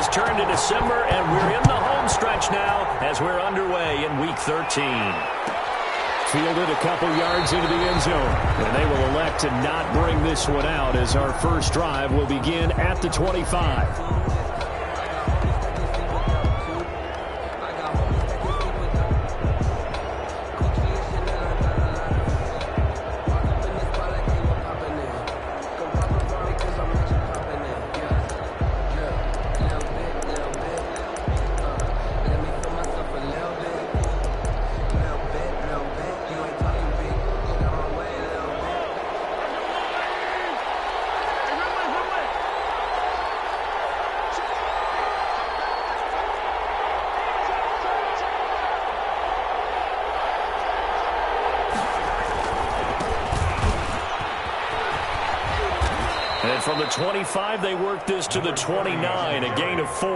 has turned to December, and we're in the home stretch now as we're underway in Week 13. Fielded a couple yards into the end zone. And they will elect to not bring this one out as our first drive will begin at the 25. And from the 25, they work this to the 29, a gain of 4.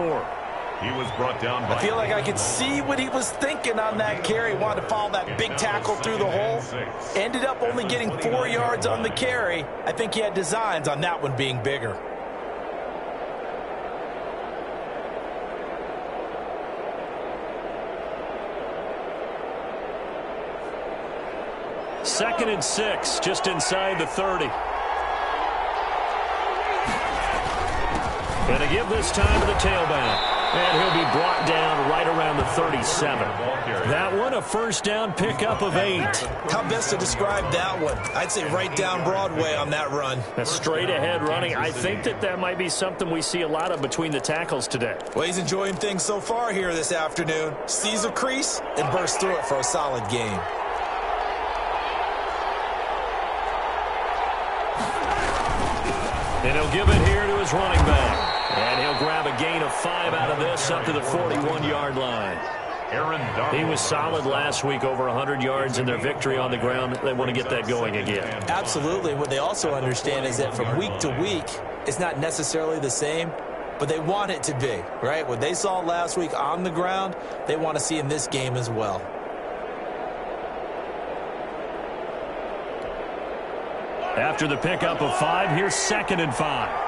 He was brought down by... I feel like I could see what he was thinking on that carry. Wanted to follow that big tackle through the hole. Ended up only getting 4 yards on the carry. I think he had designs on that one being bigger. Second and 6, just inside the 30. And to give this time to the tailback. And he'll be brought down right around the 37. That one, a first down pickup of 8. How best to describe that one? I'd say right down Broadway on that run. A straight ahead running. I think that might be something we see a lot of between the tackles today. Well, he's enjoying things so far here this afternoon. Sees a crease and bursts through it for a solid gain. And he'll give it here to his running back. And he'll grab a gain of 5 out of this up to the 41-yard line. He was solid last week, over 100 yards in their victory on the ground. They want to get that going again. Absolutely. What they also understand is that from week to week, it's not necessarily the same, but they want it to be, right? What they saw last week on the ground, they want to see in this game as well. After the pickup of 5, here's 2nd and 5.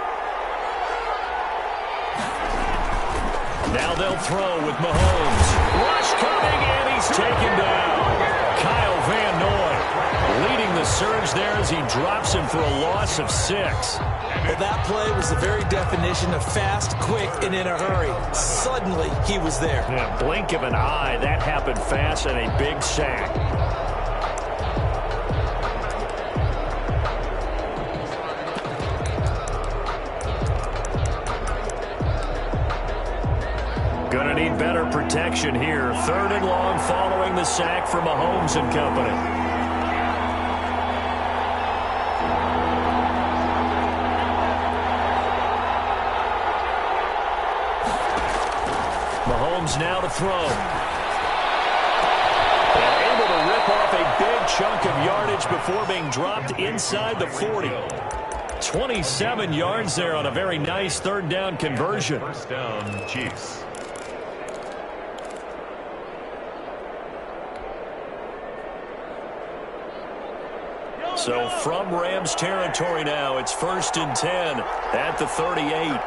Now they'll throw with Mahomes. Rush coming, and he's taken down. Kyle Van Noy leading the surge there as he drops him for a loss of 6. Well, that play was the very definition of fast, quick, and in a hurry. Suddenly, he was there. Yeah, blink of an eye. That happened fast and a big sack. Gonna need better protection here. 3rd and long following the sack from Mahomes and company. Mahomes now to throw. And able to rip off a big chunk of yardage before being dropped inside the 40. 27 yards there on a very nice 3rd down conversion. First down, Chiefs. So from Rams territory now, it's 1st and 10 at the 38.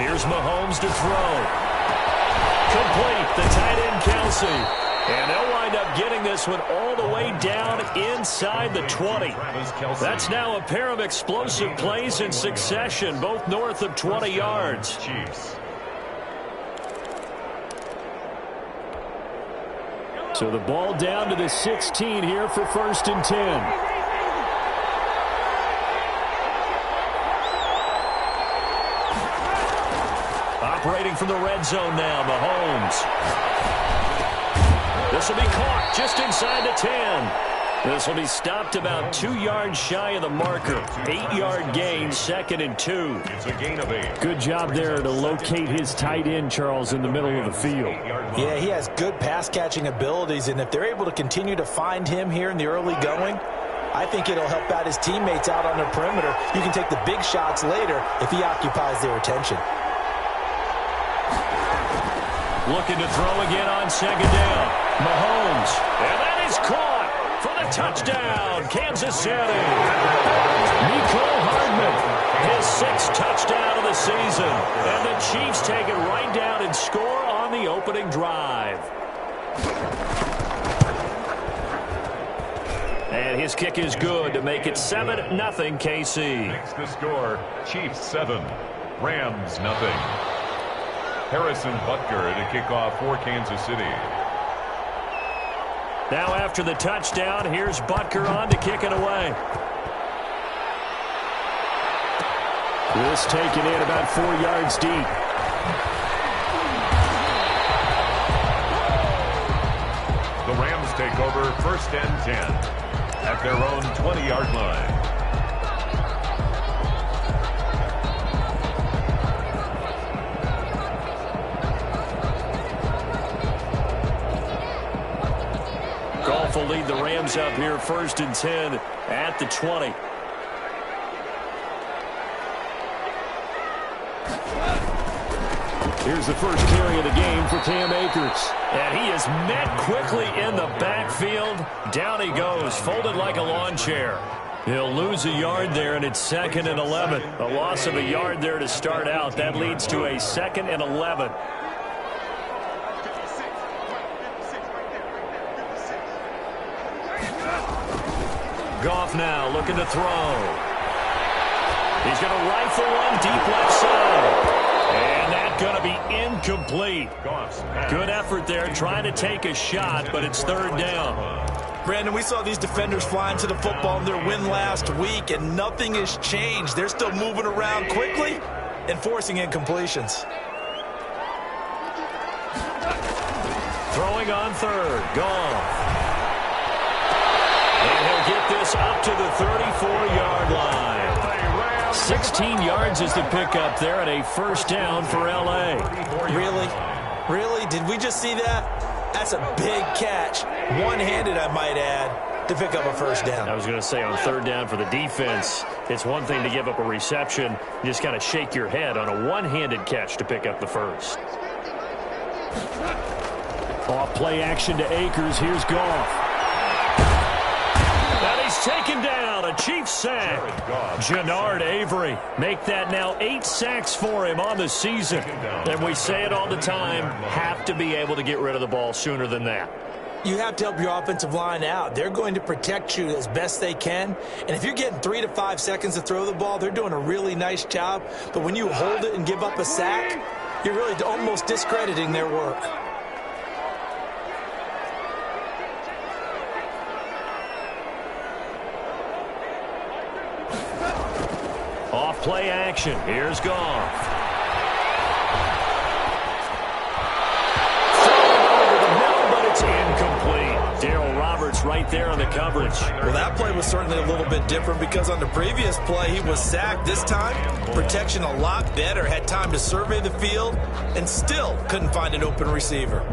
Here's Mahomes to throw. Complete, the tight end Kelsey. And they'll wind up getting this one all the way down inside the 20. That's now a pair of explosive plays in succession, both north of 20 yards. Chiefs. So the ball down to the 16 here for 1st and 10. Operating from the red zone now, Mahomes. This will be caught just inside the 10. This will be stopped about 2 yards shy of the marker. 8-yard gain, 2nd and 2. It's a gain of 8. Good job there to locate his tight end, Charles, in the middle of the field. Yeah, he has good pass-catching abilities, and if they're able to continue to find him here in the early going, I think it'll help out his teammates out on the perimeter. You can take the big shots later if he occupies their attention. Looking to throw again on 2nd down. Mahomes. And that is caught for the touchdown, Kansas City. Mecole Hardman, his 6th touchdown of the season. And the Chiefs take it right down and score on the opening drive. And his kick is good to make it 7-0 KC. Makes the score Chiefs 7, Rams 0. Harrison Butker to kick off for Kansas City. Now after the touchdown, here's Butker on to kick it away. This taken in about 4 yards deep. The Rams take over 1st and 10 at their own 20-yard line. Goff will lead the Rams up here 1st and 10 at the 20. Here's the first carry of the game for Cam Akers. And he is met quickly in the backfield. Down he goes, folded like a lawn chair. He'll lose a yard there, and it's 2nd and 11. A loss of a yard there to start out. That leads to a 2nd and 11. Goff now looking to throw. He's going to rifle one deep left side. And that's going to be incomplete. Good effort there trying to take a shot, but it's 3rd down. Brandon, we saw these defenders flying to the football in their win last week, and nothing has changed. They're still moving around quickly and forcing incompletions. Throwing on 3rd. Goff. And he'll get this up to the 34-yard line. 16 yards is the pickup there and a 1st down for L.A. Really? Really? Did we just see that? That's a big catch. One-handed, I might add, to pick up a 1st down. I was going to say on 3rd down for the defense, it's one thing to give up a reception. You just kind of shake your head on a one-handed catch to pick up the 1st. Off play action to Akers. Here's Goff. Taken down, a Chiefs sack. Jannard Avery make that now 8 sacks for him on the season. And we say it all the time, have to be able to get rid of the ball sooner than that. You have to help your offensive line out. They're going to protect you as best they can. And if you're getting 3 to 5 seconds to throw the ball, they're doing a really nice job. But when you hold it and give up a sack, you're really almost discrediting their work. Off play action. Here's Goff. Thrown over the middle, but it's incomplete. Darryl Roberts right there on the coverage. Well, that play was certainly a little bit different because on the previous play, he was sacked. This time, protection a lot better. Had time to survey the field and still couldn't find an open receiver.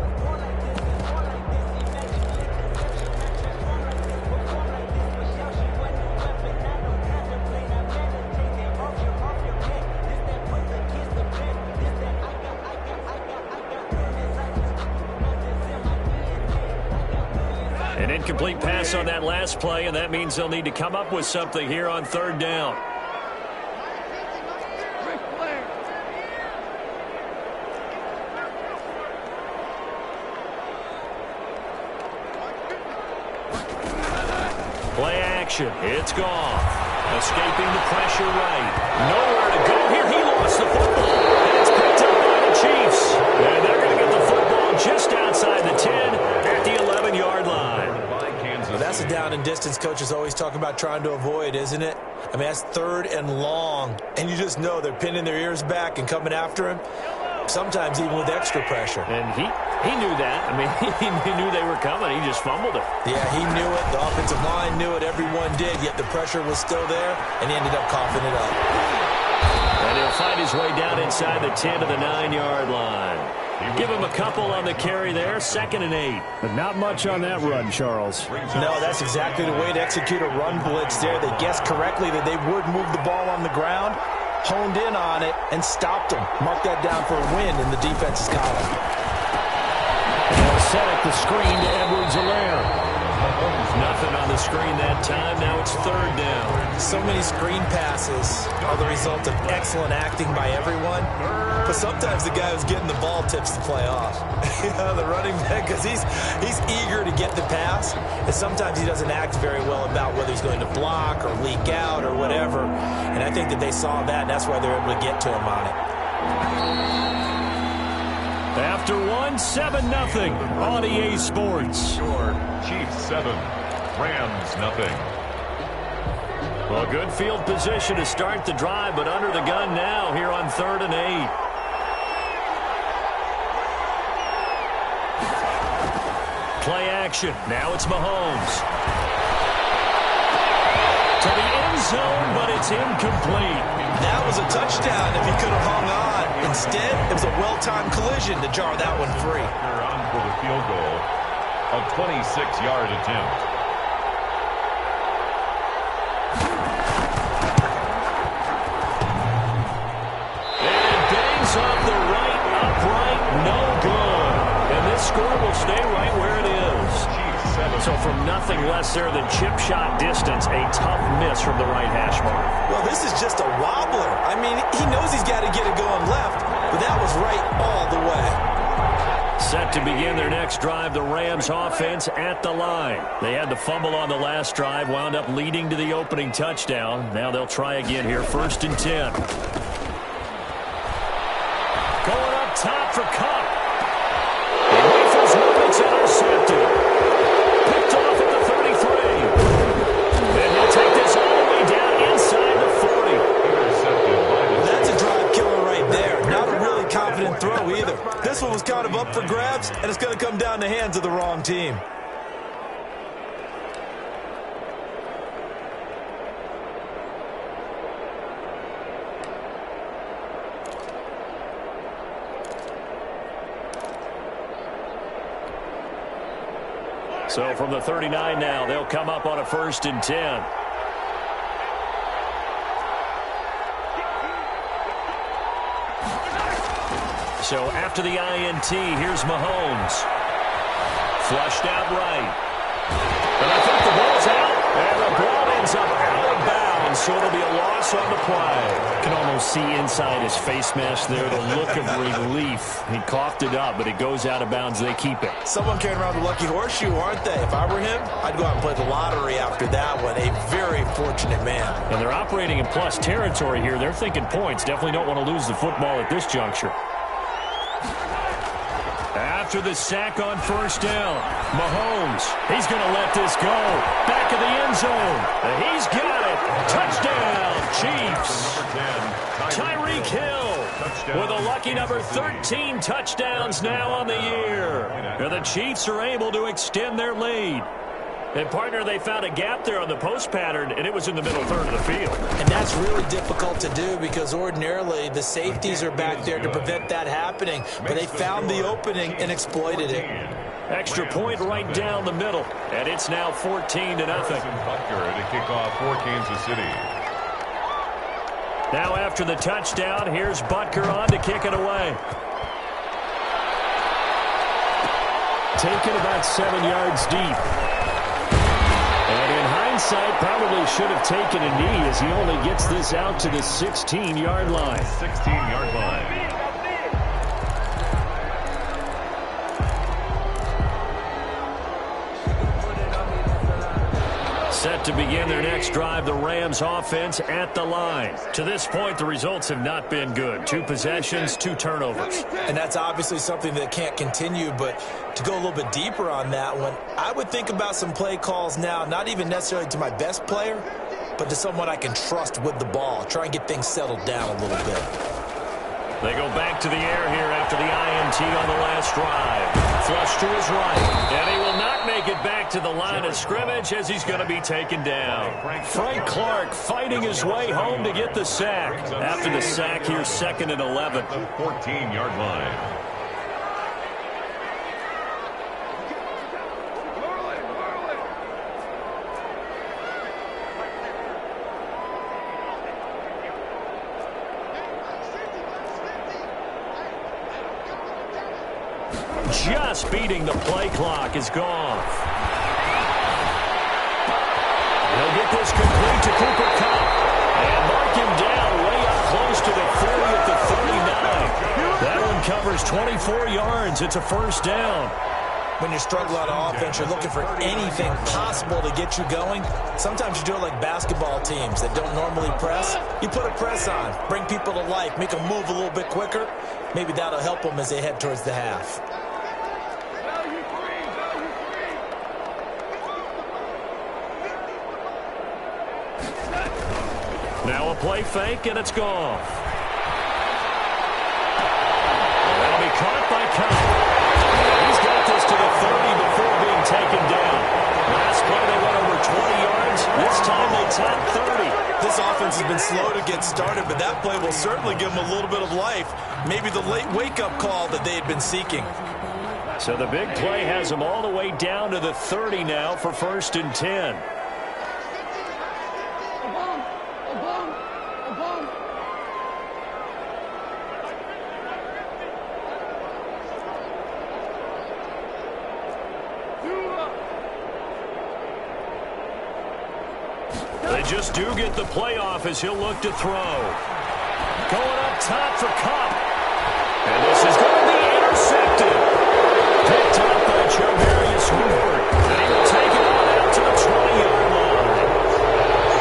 An incomplete pass on that last play, and that means they'll need to come up with something here on 3rd down. Play action. It's Goff. Escaping the pressure right. Nowhere to go here. He lost the football. And it's picked up by the Chiefs. And they're going to get the football just outside the 10 at the 11-yard line. Well, that's a down and distance coaches always talk about trying to avoid, isn't it? I mean, that's 3rd and long. And you just know they're pinning their ears back and coming after him. Sometimes even with extra pressure. And he knew that. I mean, he knew they were coming. He just fumbled it. Yeah, he knew it. The offensive line knew it. Everyone did. Yet the pressure was still there, and he ended up coughing it up. And he'll find his way down inside the 10 to the 9-yard line. Give him a couple on the carry there. 2nd and 8. But not much on that run, Charles. No, that's exactly the way to execute a run blitz there. They guessed correctly that they would move the ball on the ground, honed in on it, and stopped them. Mark that down for a win in the defense's column. And they'll set up the screen to Edwards-Helaire. Nothing on the screen that time. Now it's third down. So many screen passes are the result of excellent acting by everyone. But sometimes the guy who's getting the ball tips the play off. The running back, because he's eager to get the pass. And sometimes he doesn't act very well about whether he's going to block or leak out or whatever. And I think that they saw that, and that's why they're able to get to him on it. After 7-0 on EA Sports. Sure. Chiefs 7, Rams nothing. Well, good field position to start the drive, but under the gun now here on 3rd and 8. Play action. Now it's Mahomes. To the end zone, but it's incomplete. That was a touchdown if he could have hung on. Instead, it was a well-timed collision to jar that one free. They're on for the field goal. A 26-yard attempt. And it bangs off the right upright. No good. And this score will stay right where it is. So from nothing less there than chip shot distance, a tough miss from the right hash mark. Well, this is just a wobbler. I mean, he knows he's got to get it going left, but that was right all the way. Set to begin their next drive, the Rams offense at the line. They had the fumble on the last drive, wound up leading to the opening touchdown. Now they'll try again here, 1st and 10. Going up top for Cup. He waits moments, intercepted. Picked off at the 33. And he'll take this all the way down inside the 40. That's a drive killer right there. Not a really confident throw either. This one was kind of up for grabs, and it's going to come down the hands of the wrong team. So from the 39 now, they'll come up on a 1st and 10. So after the INT, here's Mahomes. Flushed out right. And I think the ball's out. And the ball ends up out of bounds, so it'll be a loss on the play. You can almost see inside his face mask there the look of relief. He coughed it up, but it goes out of bounds. They keep it. Someone carrying around the lucky horseshoe, aren't they? If I were him, I'd go out and play the lottery after that one. A very fortunate man. And they're operating in plus territory here. They're thinking points. Definitely don't want to lose the football at this juncture. After the sack on 1st down, Mahomes, he's going to let this go. Back of the end zone. He's got it. Touchdown, Chiefs. Tyreek Hill with a lucky number 13 touchdowns now on the year. And the Chiefs are able to extend their lead. And, partner, they found a gap there on the post pattern, and it was in the middle third of the field. And that's really difficult to do because ordinarily the safeties are back there to prevent that happening. But they found the opening and exploited it. Extra point right down the middle, and it's now 14-0. Butker to kick off for Kansas City. Now after the touchdown, here's Butker on to kick it away. Taken about 7 yards deep. And in hindsight, probably should have taken a knee as he only gets this out to the 16-yard line. 16-yard line. Set to begin their next drive, the Rams offense at the line. To this point, the results have not been good. 2 possessions, 2 turnovers. And that's obviously something that can't continue, but to go a little bit deeper on that one, I would think about some play calls now, not even necessarily to my best player, but to someone I can trust with the ball. Try and get things settled down a little bit. They go back to the air here after the INT on the last drive. Flush to his right. And he will not make it back to the line of scrimmage as he's going to be taken down. Frank Clark fighting his way home to get the sack. After the sack, here's 2nd and 11. 14-yard line. Just beating the play clock is gone. He'll get this complete to Cooper Kupp. And mark him down way up close to the 30 at the 39. That one covers 24 yards. It's a first down. When you're struggling on offense, you're looking for anything possible to get you going. Sometimes you do it like basketball teams that don't normally press. You put a press on, bring people to life, make them move a little bit quicker. Maybe that'll help them as they head towards the half. Now a play fake, and it's gone. That'll be caught by Kupp. He's got this to the 30 before being taken down. Last play they went over 20 yards. This time they tapped 30. This offense has been slow to get started, but that play will certainly give them a little bit of life. Maybe the late wake-up call that they had been seeking. So the big play has them all the way down to the 30 now for 1st and 10. They just do get the playoff as he'll look to throw. Going up top for Kupp. And this is going to be intercepted. Picked up by Javarius Ward. And he will take it on out to the 20-yard line.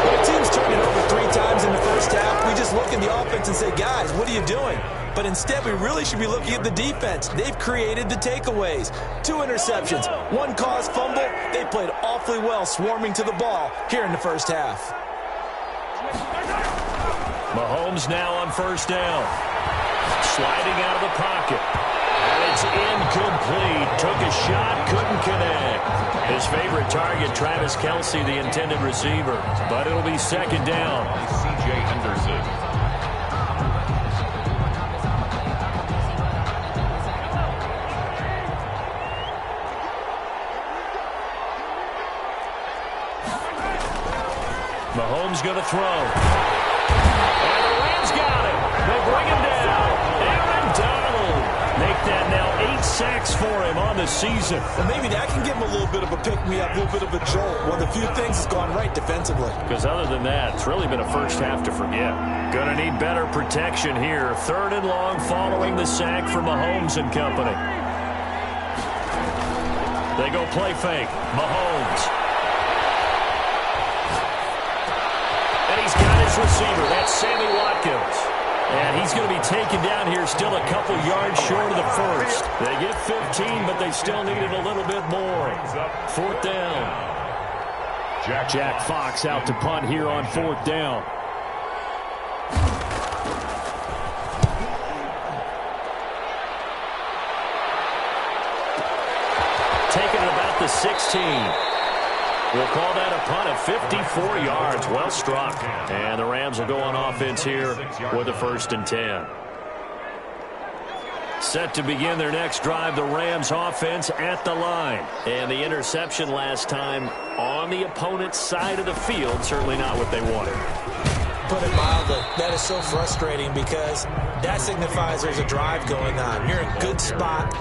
When a team's turned it over 3 times in the first half, we just look at the offense and say, guys, what are you doing? But instead, we really should be looking at the defense. They've created the takeaways. 2 interceptions, 1 caused fumble. They played awfully well swarming to the ball here in the first half. Mahomes now on 1st down. Sliding out of the pocket. And it's incomplete. Took a shot, couldn't connect. His favorite target, Travis Kelce, the intended receiver. But it'll be 2nd down. C.J. Henderson. Mahomes going to throw. And the Rams got him. They'll bring him down. Aaron Donald. Make that now 8 sacks for him on the season. Well, maybe that can give him a little bit of a pick-me-up, a little bit of a jolt. One of the few things has gone right defensively. Because other than that, it's really been a first half to forget. Going to need better protection here. 3rd and long following the sack for Mahomes and company. They go play fake. Mahomes. He's got his receiver. That's Sammy Watkins. And he's going to be taken down here still a couple yards short of the first. They get 15, but they still needed a little bit more. 4th down. Jack Fox out to punt here on 4th down. Taking it about the 16. We'll call that a punt of 54 yards. Well struck. And the Rams will go on offense here with a 1st and 10. Set to begin their next drive, the Rams offense at the line. And the interception last time on the opponent's side of the field. Certainly not what they wanted. Put it mildly, that is so frustrating because that signifies there's a drive going on. You're in a good spot.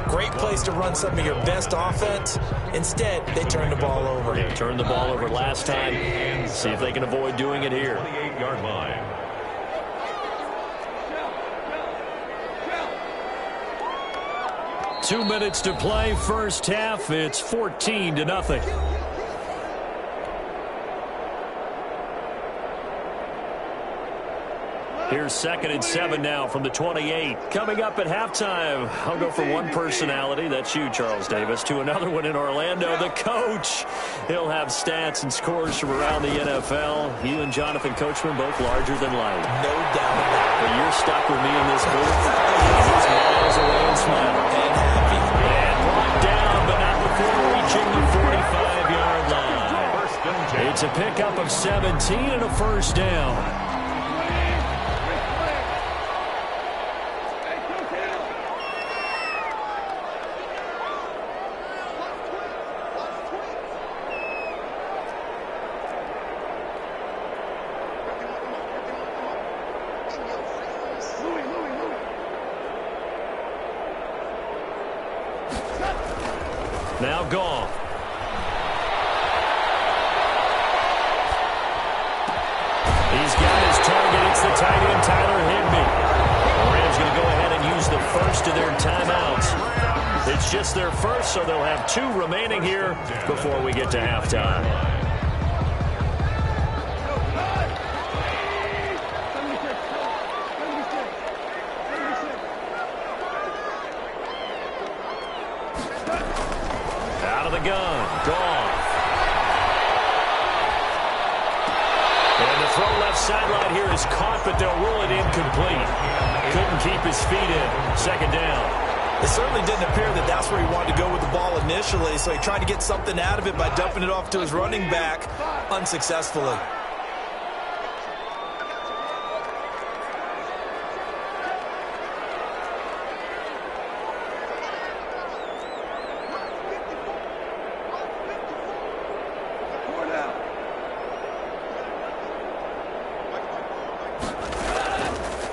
Great place to run some of your best offense. Instead, they turn the ball over. They turned the ball over last time. See if they can avoid doing it here. 28-yard line. Two minutes to play, first half. It's 14-0. Here's 2nd and 7 now from the 28. Coming up at halftime, I'll go from one personality, that's you, Charles Davis, to another one in Orlando, the coach. He'll have stats and scores from around the NFL. You and Jonathan Coachman both larger than life. No doubt about it. But you're stuck with me in this booth. He's miles away and smiling. And happy. And brought down, but not before reaching the 45-yard line. It's a pickup of 17 and a 1st down. Now gone. first of their timeouts. It's just their first, so they'll have 2 remaining here before we get to halftime. Out of the gun, Goff. And the throw left sideline here is caught, but they'll rule it incomplete. Couldn't keep his feet in. Second down. It certainly didn't appear that that's where he wanted to go with the ball initially, so he tried to get something out of it by dumping it off to his running back unsuccessfully.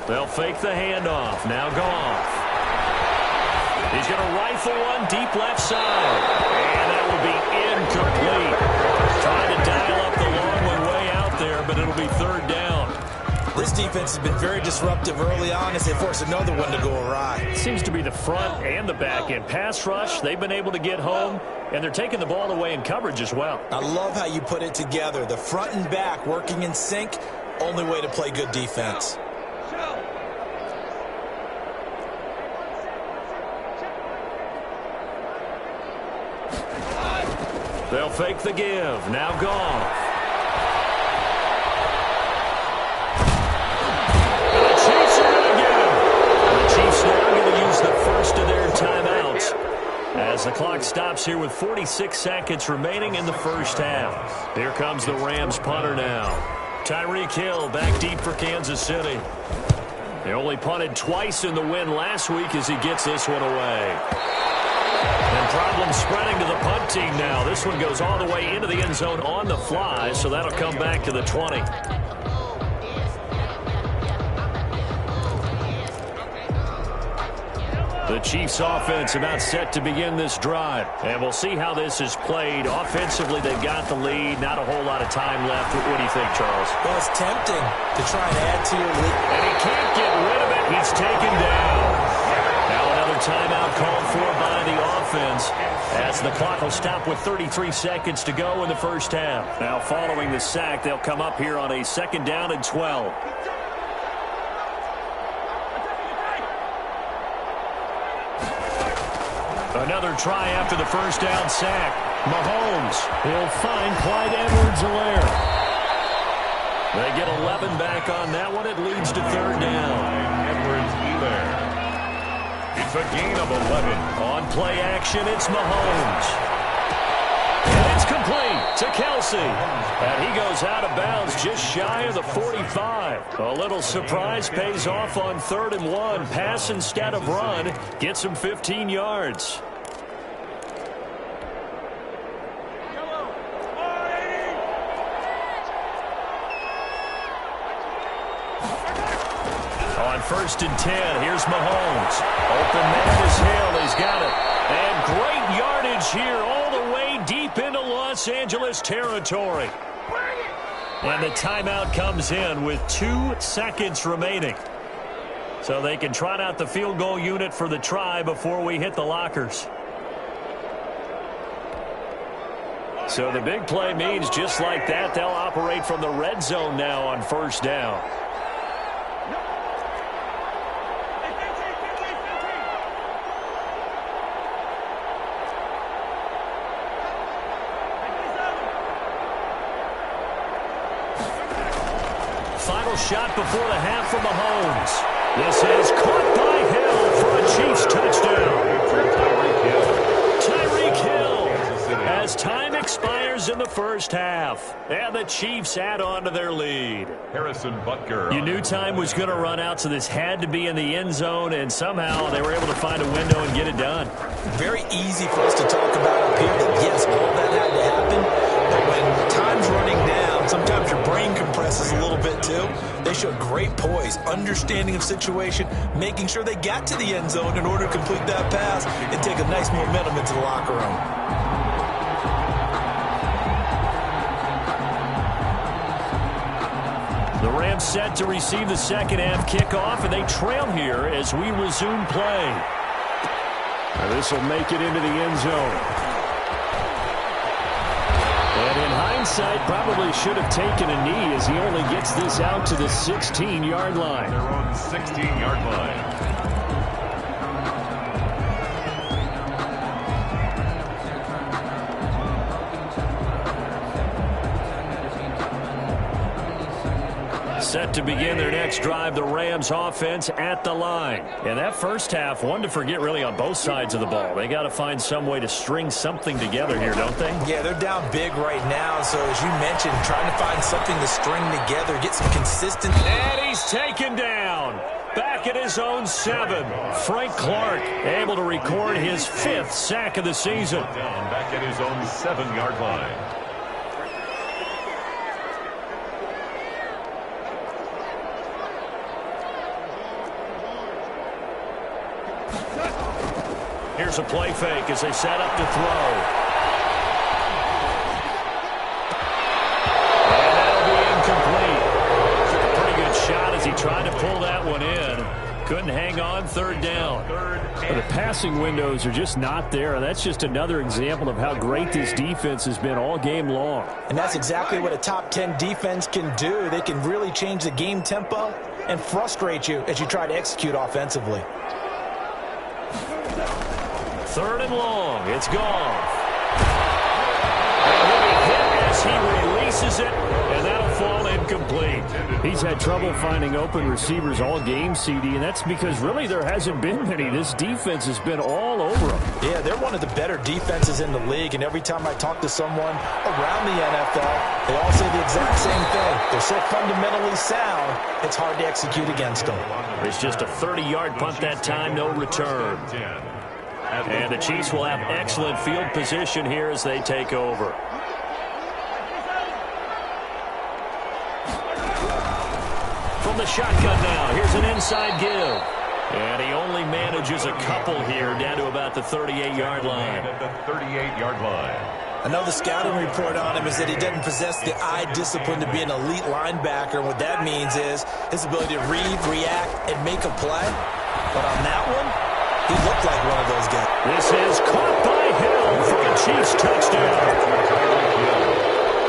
They'll fake the handoff. Now Goff. He's going to rifle one deep left side. And that will be incomplete. Trying to dial up the long one way out there, but it'll be third down. This defense has been very disruptive early on as they force another one to go awry. Seems to be the front and the back end. Pass rush, they've been able to get home, and they're taking the ball away in coverage as well. I love how you put it together. The front and back working in sync, only way to play good defense. They'll fake the give. Now Goff. And the Chiefs are going to get him. The Chiefs now going to use the first of their timeouts as the clock stops here with 46 seconds remaining in the first half. Here comes the Rams punter now. Tyreek Hill back deep for Kansas City. They only punted twice in the win last week as he gets this one away. And problems spreading to the punt team now. This one goes all the way into the end zone on the fly, so that'll come back to the 20. The Chiefs offense about set to begin this drive. And we'll see how this is played. Offensively, they've got the lead. Not a whole lot of time left. What do you think, Charles? Well, it's tempting to try and add to your lead. And he can't get rid of it. He's taken down. Now another timeout called for by the offense as the clock will stop with 33 seconds to go in the first half. Now following the sack, they'll come up here on a 2nd down and 12. Another try after the first down sack. Mahomes, he'll find Clyde Edwards-Helaire. They get 11 back on that one. It leads to 3rd down. Edwards-Helaire. It's a gain of 11. On play action, it's Mahomes. And it's complete to Kelsey. And he goes out of bounds just shy of the 45. A little surprise pays off on 3rd and 1. Pass instead of run. Gets him 15 yards. On 1st and 10, here's Mahomes. Open man is Hill. He's got it. And great yardage here all the way deep into Los Angeles territory. And the timeout comes in with 2 seconds remaining. So they can trot out the field goal unit for the try before we hit the lockers. So the big play means just like that, they'll operate from the red zone now on 1st down. Final shot before the half from Mahomes. This is caught by Hill for a Chiefs touchdown. Tyreek Hill as time expires in the first half. And the Chiefs add on to their lead. Harrison Butker. You knew time was going to run out, so this had to be in the end zone, and somehow they were able to find a window and get it done. Very easy for us to talk about up here that, yes, all that had to happen. But when time's running down, sometimes your brain compresses a little bit too. They showed great poise, understanding of situation, making sure they got to the end zone in order to complete that pass and take a nice momentum into the locker room. The Rams set to receive the second half kickoff, and they trail here as we resume play. This will make it into the end zone. And in hindsight, probably should have taken a knee as he only gets this out to the 16-yard line. Their own 16-yard line. Set to begin their next drive, the Rams offense at the line. And that first half, one to forget really on both sides of the ball. They got to find some way to string something together here, don't they? Yeah, they're down big right now. So as you mentioned, trying to find something to string together, get some consistent. And he's taken down. Back at his own 7. Frank Clark able to record his 5th sack of the season. Down back at his own 7-yard line. Here's a play fake as they set up to throw. And that'll be incomplete. Took a pretty good shot as he tried to pull that one in. Couldn't hang on, 3rd down. But the passing windows are just not there, and that's just another example of how great this defense has been all game long. And that's exactly what a top 10 defense can do. They can really change the game tempo and frustrate you as you try to execute offensively. 3rd and long. It's gone. And he'll be hit as he releases it, and that'll fall incomplete. He's had trouble finding open receivers all game, CD, and that's because really there hasn't been many. This defense has been all over them. Yeah, they're one of the better defenses in the league, and every time I talk to someone around the NFL, they all say the exact same thing. They're so fundamentally sound, it's hard to execute against them. It's just a 30-yard punt that time, no return. And the Chiefs will have excellent field position here as they take over. From the shotgun now, here's an inside give. And he only manages a couple here down to about the 38-yard line. At the 38-yard line. Another scouting report on him is that he doesn't possess the eye discipline to be an elite linebacker. And what that means is his ability to read, react, and make a play. But on that one, he looked like one of those guys. This is caught by Hill for a Chiefs touchdown.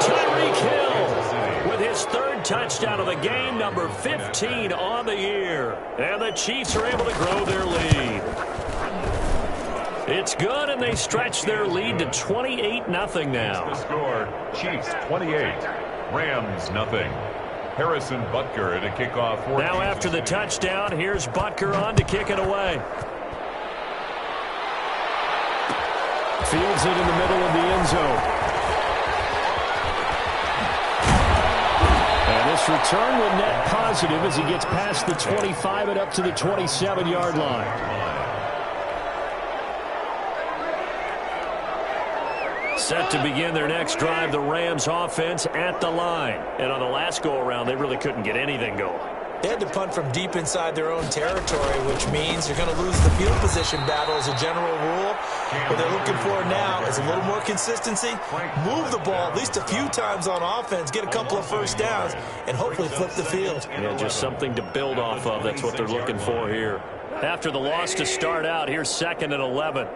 Tyreek Hill with his 3rd touchdown of the game, number 15 on the year. And the Chiefs are able to grow their lead. It's good, and they stretch their lead to 28-0 now. The score, Chiefs 28, Rams nothing. Harrison Butker at a kickoff. Now after the touchdown, here's Butker on to kick it away. Fields it in the middle of the end zone. And this return will net positive as he gets past the 25 and up to the 27-yard line. Set to begin their next drive, the Rams offense at the line. And on the last go-around, they really couldn't get anything going. They had to punt from deep inside their own territory, which means you're going to lose the field position battle as a general rule. What they're looking for now is a little more consistency, move the ball at least a few times on offense, get a couple of first downs, and hopefully flip the field. Yeah, just something to build off of. That's what they're looking for here. After the loss to start out, here's 2nd and 11.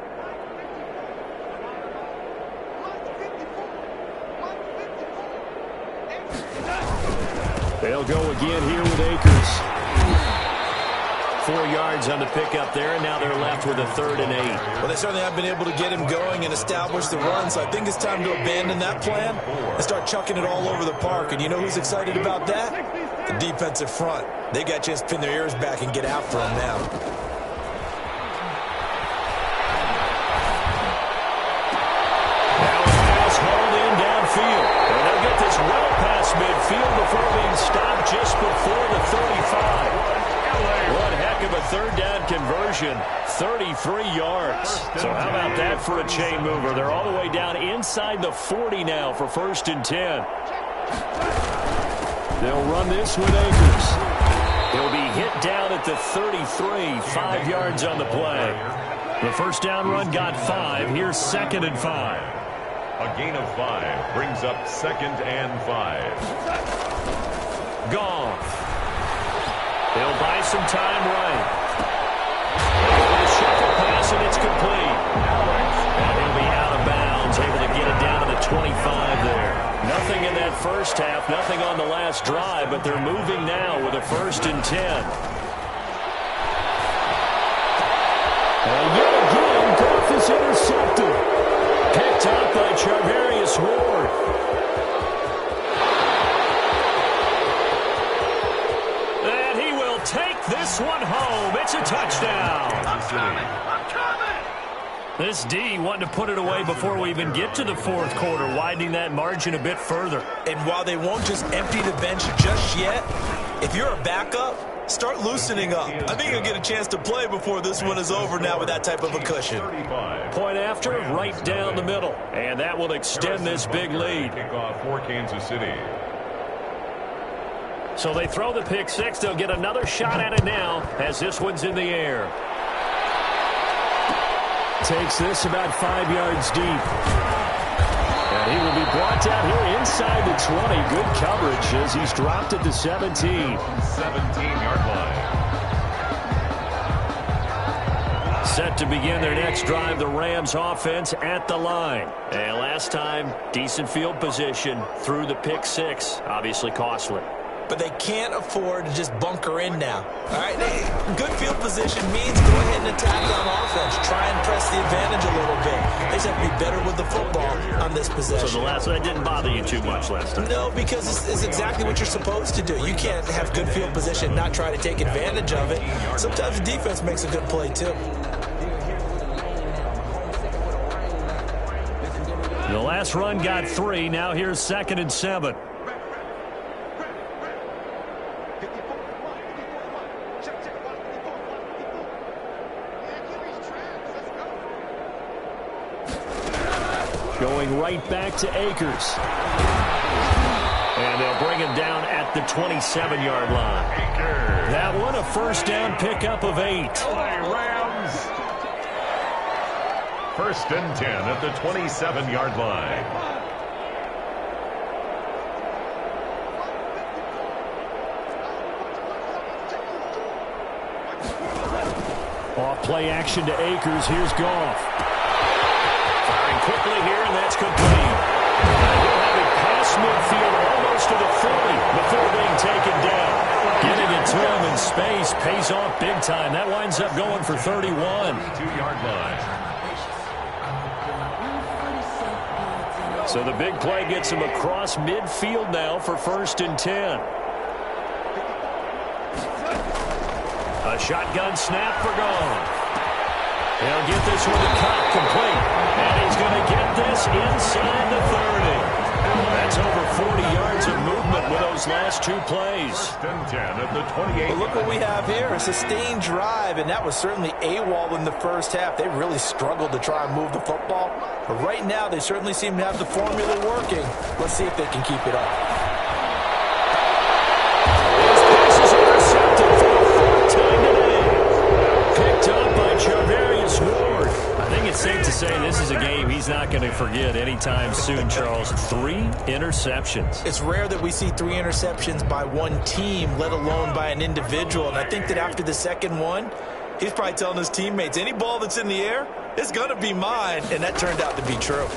They'll go again here with Akers. 4 yards on the pickup there, and now they're left with a 3rd and 8. Well, they certainly have been able to get him going and establish the run, so I think it's time to abandon that plan and start chucking it all over the park. And you know who's excited about that? The defensive front. They got to just pin their ears back and get after him now. Now a pass hauled in downfield. And they'll get this well past midfield before being stopped just before the 35. One heck of a 3rd down conversion, 33 yards. So how about that for a chain mover? They're all the way down inside the 40 now for 1st and 10. They'll run this with Akers. He'll be hit down at the 33, 5 yards on the play. The first down run got 5. Here's 2nd and 5. A gain of 5 brings up 2nd and 5. Goff. He'll buy some time right. And a shuffle pass, and it's complete. first half. Nothing on the last drive, but they're moving now with a 1st and 10. And yet again, Goff is intercepted. Picked up by Charvarius Ward. And he will take this one home. It's a touchdown. I'm coming. This D wanting to put it away before we even get to the 4th quarter, widening that margin a bit further. And while they won't just empty the bench just yet, if you're a backup, start loosening up. I think you'll get a chance to play before this one is over now with that type of a cushion. Point after, right down the middle. And that will extend this big lead. Kickoff for Kansas City. So they throw the pick six. They'll get another shot at it now as this one's in the air. Takes this about 5 yards deep. And he will be brought down here inside the 20. Good coverage as he's dropped at the 17. 17-yard line. Set to begin their next drive, the Rams offense at the line. And last time, decent field position through the pick six. Obviously costly. But they can't afford to just bunker in now. All right, good field position means go ahead and attack on offense. Try and press the advantage a little bit. They just have to be better with the football on this possession. So that didn't bother you too much last time? No, because it's exactly what you're supposed to do. You can't have good field position and not try to take advantage of it. Sometimes the defense makes a good play, too. The last run got 3. Now here's 2nd and 7. Going right back to Akers. And they'll bring him down at the 27-yard line. Akers. That one a first down pickup of 8. Rams. 1st and 10 at the 27-yard line. Off play action to Akers. Here's Goff. Firing quickly here, and that's complete. And he'll have it past midfield almost to the 40 before being taken down. Getting it to him in space pays off big time. That winds up going for 31. 2-yard line. So the big play gets him across midfield now for 1st and 10. A shotgun snap for Goff. He'll get this one to cut complete. And he's going to get this inside the 30. That's over 40 yards of movement with those last 2 plays. 1st and 10 at the 28. Well, look what we have here. A sustained drive, and that was certainly AWOL in the first half. They really struggled to try and move the football. But right now, they certainly seem to have the formula working. Let's see if they can keep it up. This pass is intercepted for the 4th time today. Picked up by Charvarius Ward. I think it's safe to say this is a game he's not going to forget anytime soon, Charles. 3 interceptions. It's rare that we see 3 interceptions by one team, let alone by an individual. And I think that after the second one, he's probably telling his teammates, any ball that's in the air, it's going to be mine. And that turned out to be true.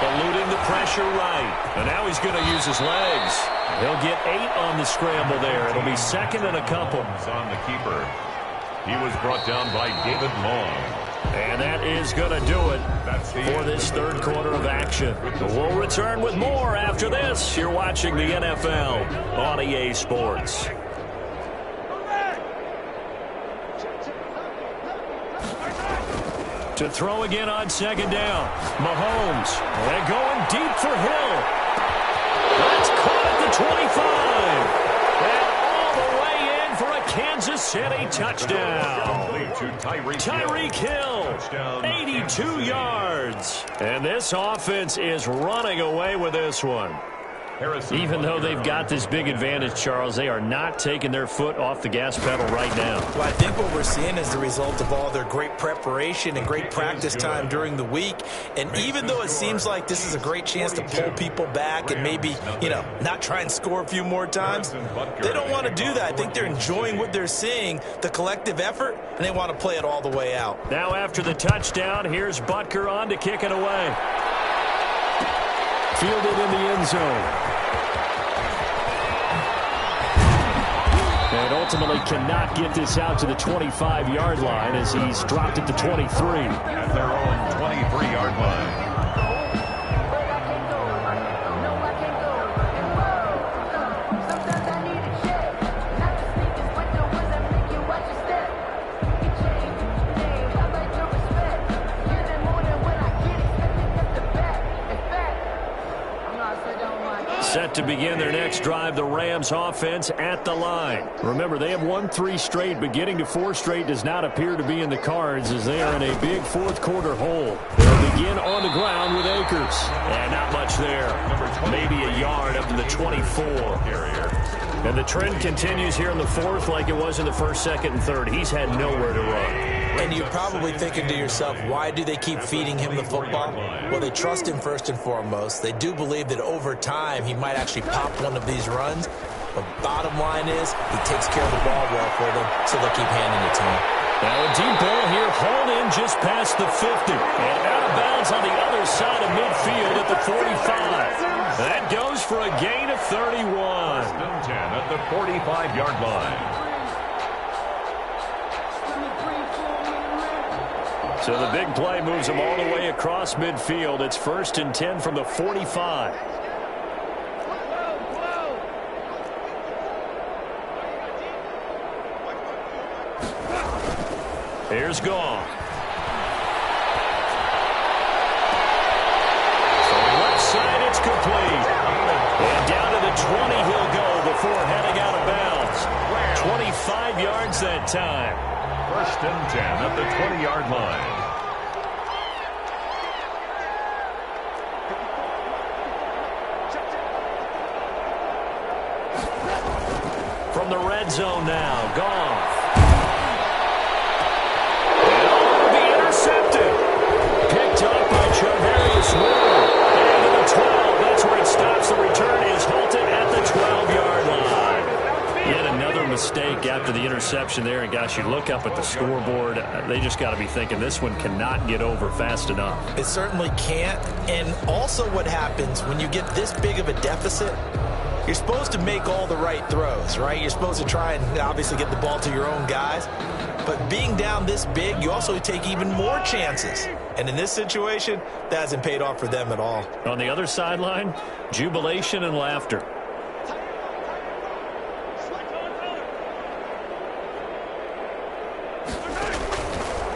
Eluding the pressure right. And now he's going to use his legs. He'll get 8 on the scramble there. It'll be 2nd and a couple. On the keeper. He was brought down by David Long. And that is going to do it for this 3rd quarter of action. We'll return with more after this. You're watching the NFL on EA Sports. To throw again on 2nd down. Mahomes. They're going deep for Hill. That's caught at the 25. And all the way in for a Kansas City touchdown. Tyreek Hill, 82 yards. And this offense is running away with this one. Even though they've got this big advantage, Charles, they are not taking their foot off the gas pedal right now. Well, I think what we're seeing is the result of all their great preparation and great practice time during the week. And even though it seems like this is a great chance to pull people back and maybe, not try and score a few more times, they don't want to do that. I think they're enjoying what they're seeing, the collective effort, and they want to play it all the way out. Now after the touchdown, here's Butker on to kick it away. Fielded in the end zone. And ultimately cannot get this out to the 25-yard line as he's dropped at the 23. At their own 23-yard line. Set to begin their next drive, the Rams offense at the line. Remember, they have won 3 straight, but getting to 4 straight does not appear to be in the cards as they are in a big fourth-quarter hole. They'll begin on the ground with Akers. And not much there. Maybe a yard up to the 24. And the trend continues here in the fourth like it was in the first, second, and third. He's had nowhere to run. And you're probably thinking to yourself, why do they keep feeding him the football? Well, they trust him first and foremost. They do believe that over time he might actually pop one of these runs. But bottom line is he takes care of the ball well for them, so they'll keep handing it to him. Now a deep ball here, hauled in just past the 50. And out of bounds on the other side of midfield at the 45. That goes for a gain of 31. 10 at the 45-yard line. So the big play moves them all the way across midfield. It's 1st and 10 from the 45. Here's Goff. From the left side, it's complete. And down to the 20 he'll go before heading out of bounds. 25 yards that time. 1st and 10 at the 20-yard line. From the red zone now, Goff. Be intercepted. Picked up by Charvarius Ward. And to the 12. That's where it stops. The return is halted at the 12-yard line. Yet another mistake after the interception there. And, gosh, you look up at the scoreboard. They just got to be thinking this one cannot get over fast enough. It certainly can't. And also what happens when you get this big of a deficit, you're supposed to make all the right throws, right? You're supposed to try and obviously get the ball to your own guys. But being down this big, you also take even more chances. And in this situation, that hasn't paid off for them at all. On the other sideline, jubilation and laughter.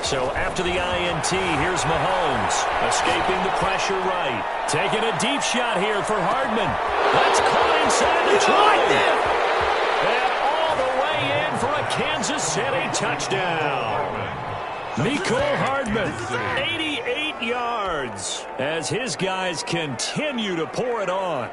So after the INT, here's Mahomes, escaping the pressure right. Taking a deep shot here for Hardman. That's caught inside the 20. And all the way in for a Kansas City touchdown. Mecole Hardman, 88 yards, as his guys continue to pour it on.